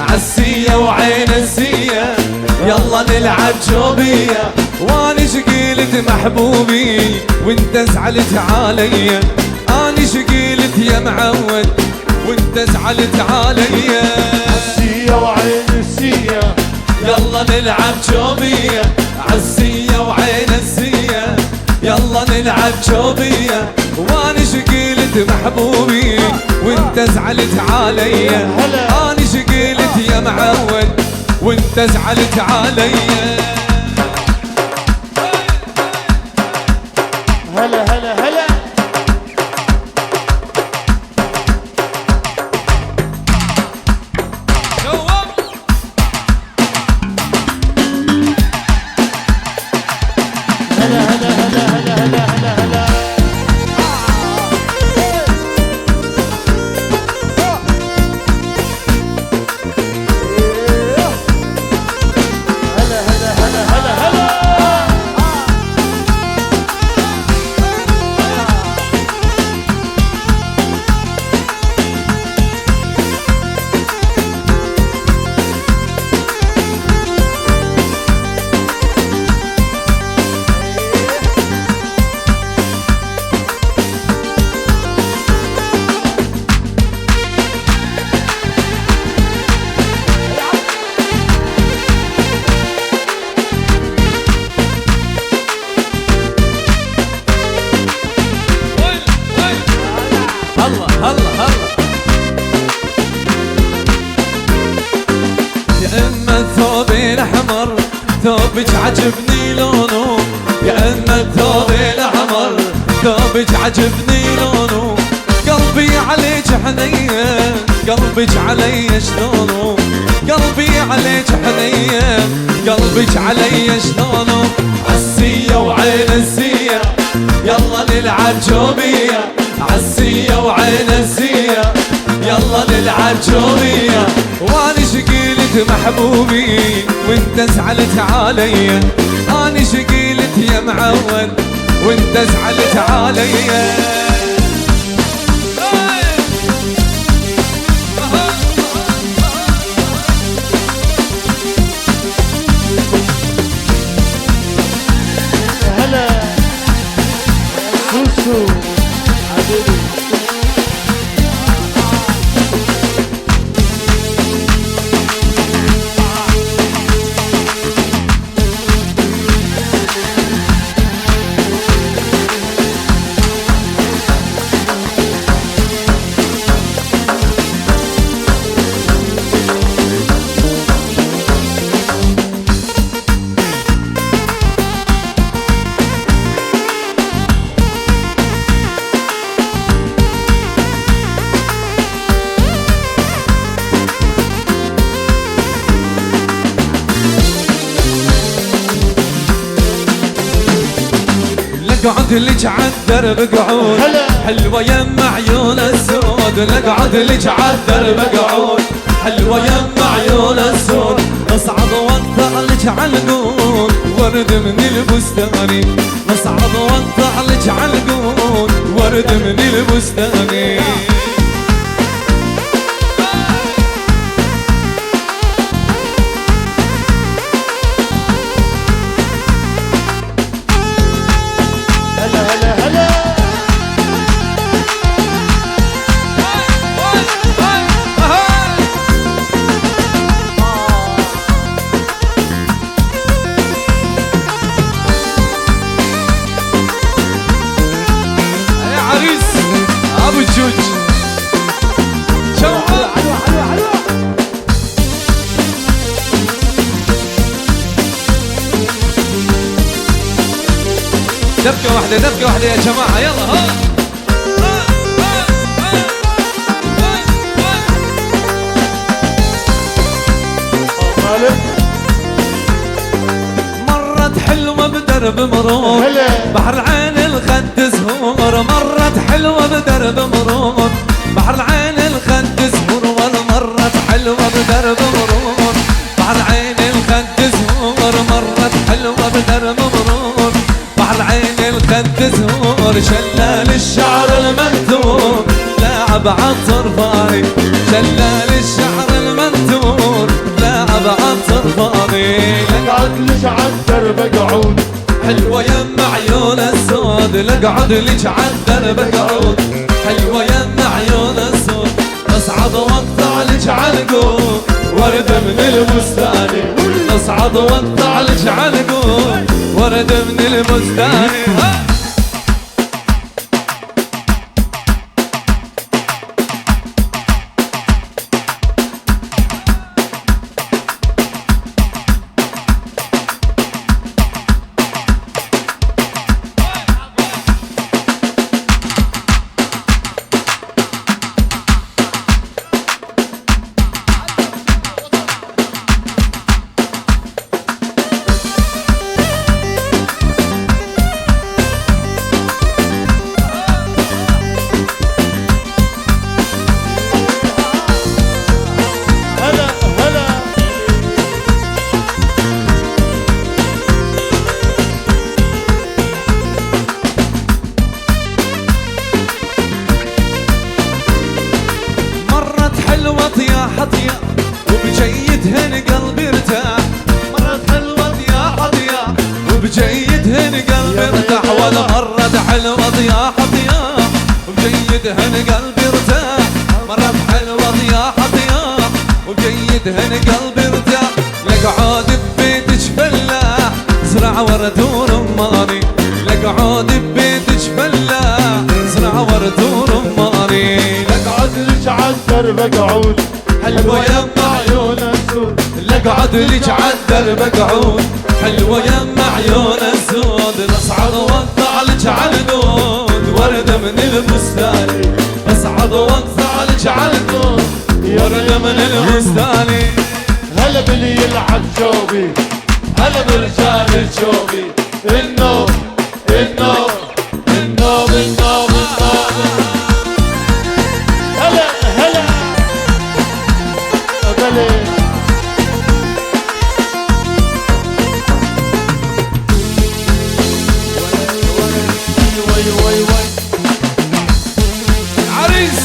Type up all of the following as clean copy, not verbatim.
عالسية وعين السية يلا نلعب جوبية. واني شقيلت محبوبي وانت زعلت عليا، اني شقيلت يا معود وانت زعلت عليا. عالسية وعين السية يلا نلعب جوبية، عالسية وعين السية يلا نلعب جوبية. واني شقيلت محبوبي وانت زعلت عليا، اني شقيلت يا معود وانت زعلت عليا. هلا هلا هلا ثوبك عجبني لونه، يا اما الثوب الاحمر ثوبك عجبني لونه. قلبي عليك حنين، قلبك علي شلونه، قلبي عليك حنين، قلبك علي شلونه. عالسية وعين السية يلا نلعب جوبية، عالسية وعين السية يلا نلعب جوبية. واني شقيلت محبوبي وانت زعلت عليا، اني شقيلت يا معود وانت زعلت عليا. هلا سوسو حبيبي. اقعد لك عالدرب قعود حلوة يما عيون السود، اقعد لك عالدرب قعود حلوة يما عيون السود. اصعد واطلع لك عالقود ورد من البستاني، اصعد واطلع لك عالقود ورد من البستاني. دبكة واحدة دبكة واحدة يا جماعة يلا ها. مرت حلوة بدرب مرور بحر العين الخد زهور، مرت حلوة بدرب مرور بحر العين الخد زهور، مرت حلوة بدرب مرور بحر العين الخد زهور، مرت حلوة بدرب مرور بحر العين الخد زهور. شلال الشعر المنثور لاعب عالطرفاي، شلال الشعر المنثور دربك عود. حلوة يم عيون السود لقعد لك عالدرب قعود. حلوة يم عيون السود اصعد واقطع لك عالقود. ورد من البستان اصعد واقطع لك عالقود. ورد من البستان. حطيا وبجيدهن قلبي ارتاح. مرت حلوة يا حطيا وبجيدهن قلبي ارتاح. ولا مرت حلوة يا حطيا وبجيدهن قلبي ارتاح. مرت حلوة يا حطيا وبجيدهن قلبي ارتاح. لقعود ببيتش فلاح زرع ورد ورماني. لقعود ببيتش فلاح زرع ورد ورماني. لقعد لك عالدرب قعود. حلوة يم عيون السود لقعد لك عالدرب قعود. حلوة يم عيون السود اصعد واقطع لك عالقود. ورد من البستان اصعد واقطع لك عالقود. ورد من البستان. هلا باللي يلعب شوبي هلا برجال الشوبي. النوم النوم النوم النوم النوم. هلا هلا بلي وي وي وي عريس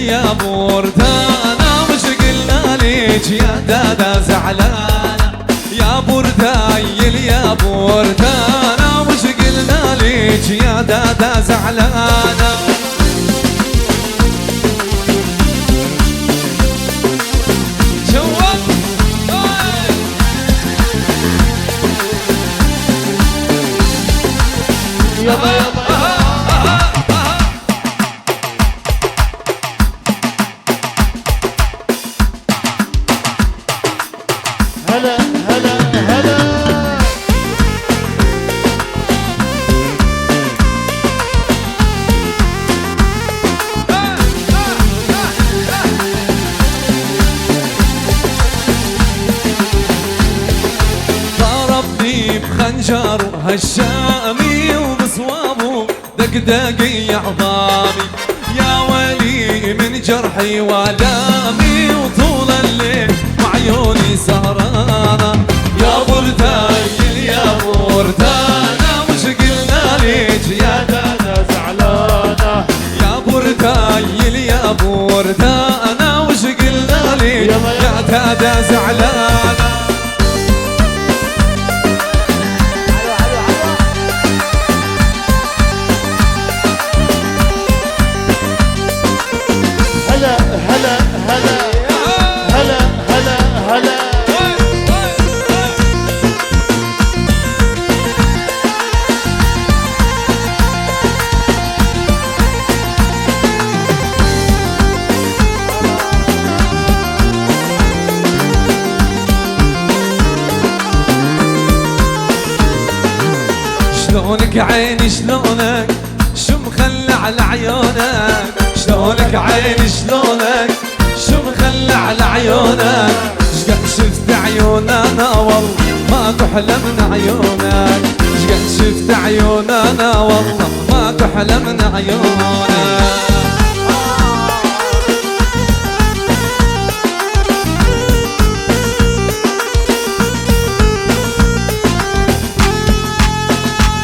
يا بوردانا مش قلنا ليش يا دادا زعلانة. يا بوردايل يا بوردانا مش قلنا ليش يا دادا زعلانة. جواب يابا يابا هلا هلا هلا. ضربني بخنجره هالشامي وبصوابه دقدقي عظامي. يا ويلي من جرحي والامي وطول الليل وعيوني سهرانة. يا بوردايل يا بوردانا مش قلنا ليش يا دادا زعلانة. يا بوردايل يا بوردانا وش قلنا ليش يا دادا زعلانة. هلا هلا هلا هلا هلا هلا. شلونك عيني شلونك شو مخلى على عيونك. شلونك عيني شلونك شو مخلى على عيونك. شقد شفت عيوننا والله ما تحلى من عيونك. شقد شفت عيوننا والله ماكو حلمنا عيوننا.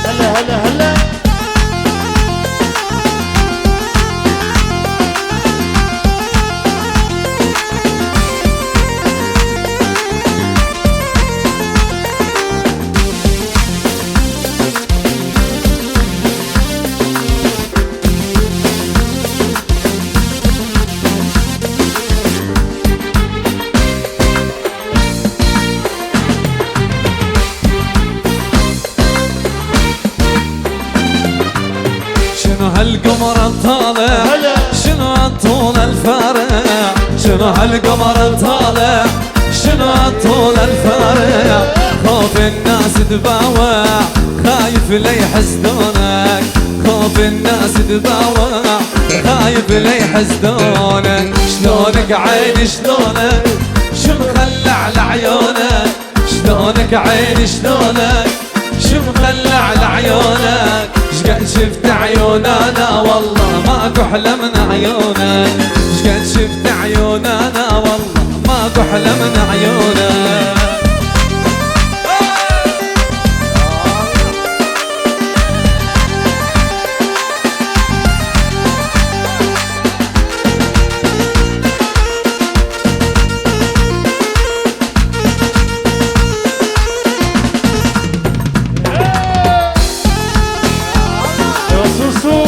هلا هلا هلا شنو هالقمر طالع هلا شنو طول الفرع شنو هالقمر طالع شنو طول الفرع خوف الناس تباوع خايف لا يحسدونك خوف الناس تباوع خايف لا يحسدونك شلونك عيني شلونك شو مخلع لعيونك شلونك عيني شلونك شو مخلع لعيونك شقد شفت عيوننا والله ماكو حلمنا عيونك شقد شفت عيوننا والله ماكو حلمنا عيونك. يا سوسو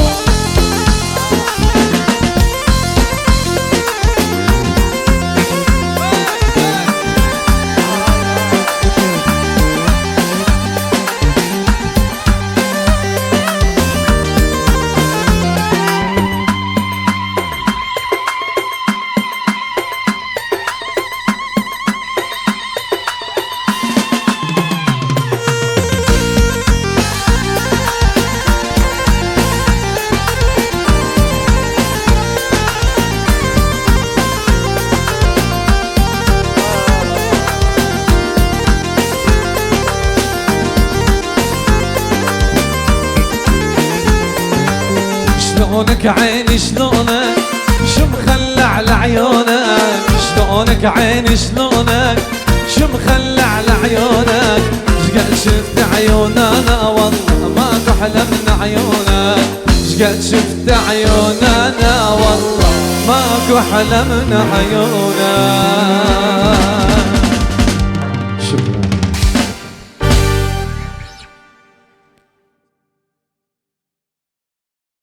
شلونك عيني شلونك شو مخلع لعيونك شلونك عيني شلونك شو مخلع لعيونك شقد شفت عيوننا والله ماكو حلمنا عيونك شقد شفت عيوننا والله ماكو حلمنا عيونك.